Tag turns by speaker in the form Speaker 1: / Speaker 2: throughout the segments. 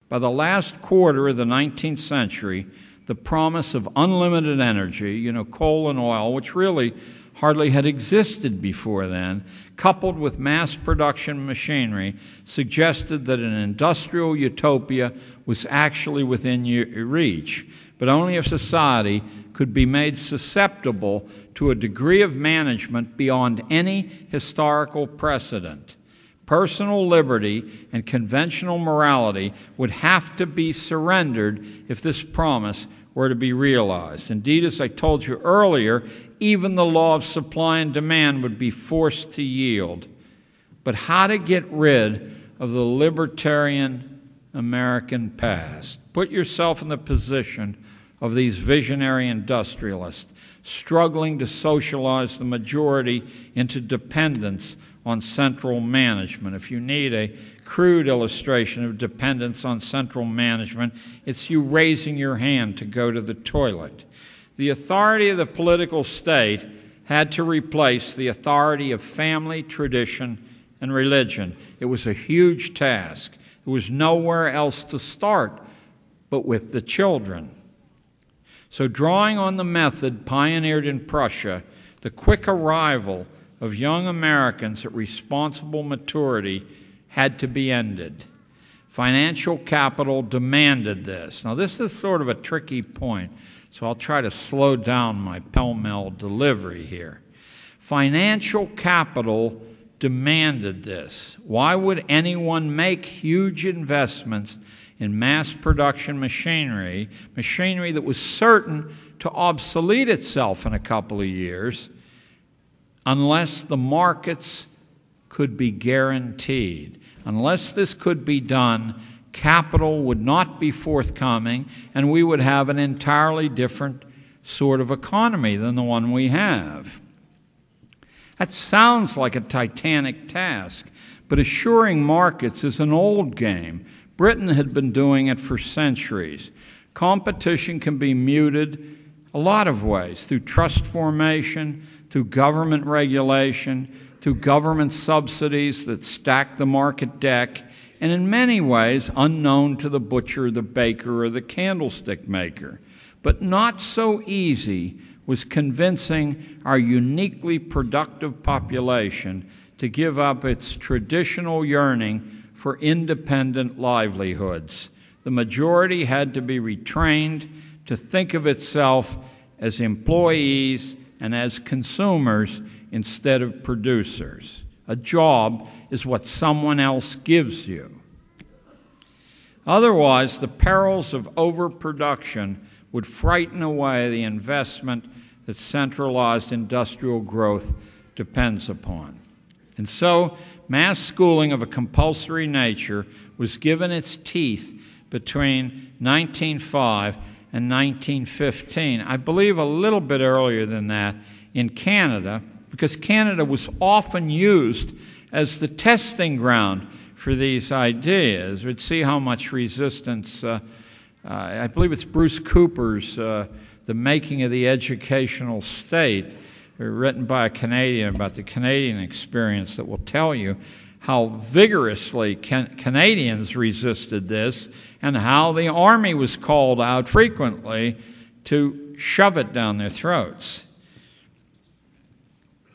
Speaker 1: By the last quarter of the 19th century, the promise of unlimited energy, coal and oil, which really hardly had existed before then, coupled with mass production machinery, suggested that an industrial utopia was actually within reach, but only if society could be made susceptible to a degree of management beyond any historical precedent. Personal liberty and conventional morality would have to be surrendered if this promise were to be realized. Indeed, as I told you earlier, even the law of supply and demand would be forced to yield. But how to get rid of the libertarian American past? Put yourself in the position of these visionary industrialists struggling to socialize the majority into dependence on central management. If you need a crude illustration of dependence on central management, it's you raising your hand to go to the toilet. The authority of the political state had to replace the authority of family, tradition, and religion. It was a huge task. There was nowhere else to start but with the children. So drawing on the method pioneered in Prussia, the quick arrival of young Americans at responsible maturity had to be ended. Financial capital demanded this. Now, this is sort of a tricky point, so I'll try to slow down my pell-mell delivery here. Financial capital demanded this. Why would anyone make huge investments in mass production machinery that was certain to obsolete itself in a couple of years, unless the markets could be guaranteed? Unless this could be done, capital would not be forthcoming, and we would have an entirely different sort of economy than the one we have. That sounds like a titanic task, but assuring markets is an old game. Britain had been doing it for centuries. Competition can be muted a lot of ways, through trust formation, through government regulation, through government subsidies that stack the market deck, and in many ways unknown to the butcher, the baker, or the candlestick maker. But not so easy was convincing our uniquely productive population to give up its traditional yearning for independent livelihoods. The majority had to be retrained to think of itself as employees and as consumers instead of producers. A job is what someone else gives you. Otherwise, the perils of overproduction would frighten away the investment that centralized industrial growth depends upon. And so, mass schooling of a compulsory nature was given its teeth between 1905 and 1915. I believe a little bit earlier than that in Canada, because Canada was often used as the testing ground for these ideas. We'd see how much resistance, I believe it's Bruce Cooper's The Making of the Educational State, written by a Canadian about the Canadian experience, that will tell you how vigorously Canadians resisted this and how the Army was called out frequently to shove it down their throats.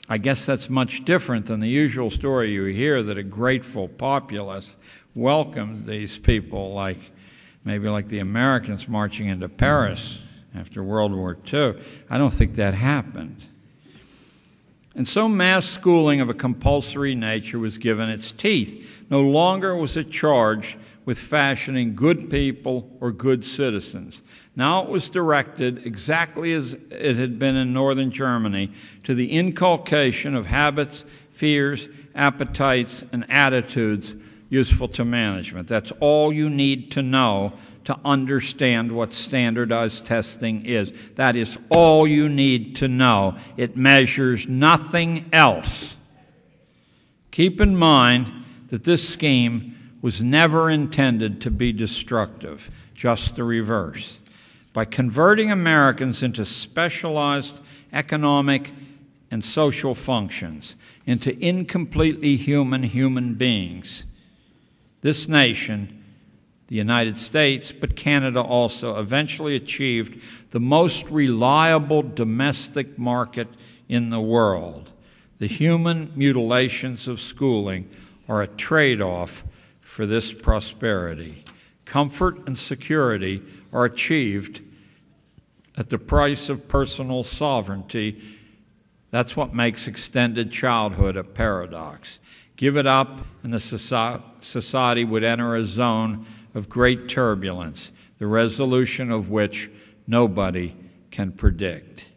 Speaker 1: I guess that's much different than the usual story you hear that a grateful populace welcomed these people, maybe like the Americans marching into Paris after World War II. I don't think that happened. And so mass schooling of a compulsory nature was given its teeth. No longer was it charged with fashioning good people or good citizens. Now it was directed, exactly as it had been in northern Germany, to the inculcation of habits, fears, appetites, and attitudes useful to management. That's all you need to know to understand what standardized testing is. That is all you need to know. It measures nothing else. Keep in mind that this scheme was never intended to be destructive, just the reverse. By converting Americans into specialized economic and social functions, into incompletely human beings, this nation, the United States, but Canada also eventually achieved the most reliable domestic market in the world. The human mutilations of schooling are a trade-off for this prosperity. Comfort and security are achieved at the price of personal sovereignty. That's what makes extended childhood a paradox. Give it up, and the society would enter a zone of great turbulence, the resolution of which nobody can predict.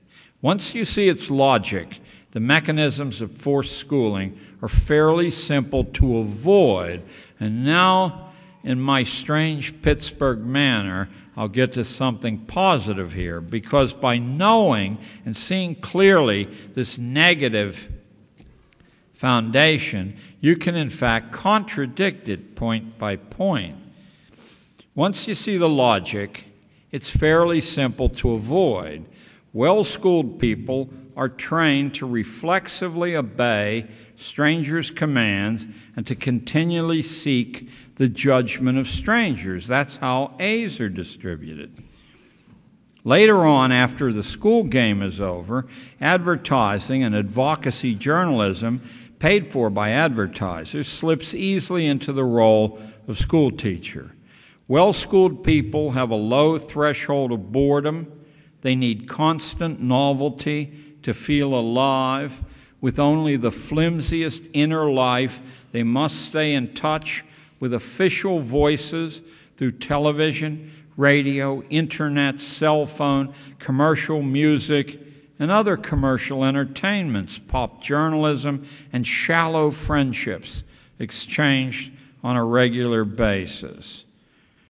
Speaker 1: Once you see its logic, the mechanisms of forced schooling are fairly simple to avoid. And now, in my strange Pittsburgh manner, I'll get to something positive here, because by knowing and seeing clearly this negative foundation, you can in fact contradict it point by point. Once you see the logic, it's fairly simple to avoid. Well-schooled people are trained to reflexively obey strangers' commands and to continually seek the judgment of strangers. That's how A's are distributed. Later on, after the school game is over, advertising and advocacy journalism paid for by advertisers slips easily into the role of school teacher. Well-schooled people have a low threshold of boredom. They need constant novelty to feel alive. With only the flimsiest inner life, they must stay in touch with official voices through television, radio, internet, cell phone, commercial music, and other commercial entertainments, pop journalism, and shallow friendships exchanged on a regular basis.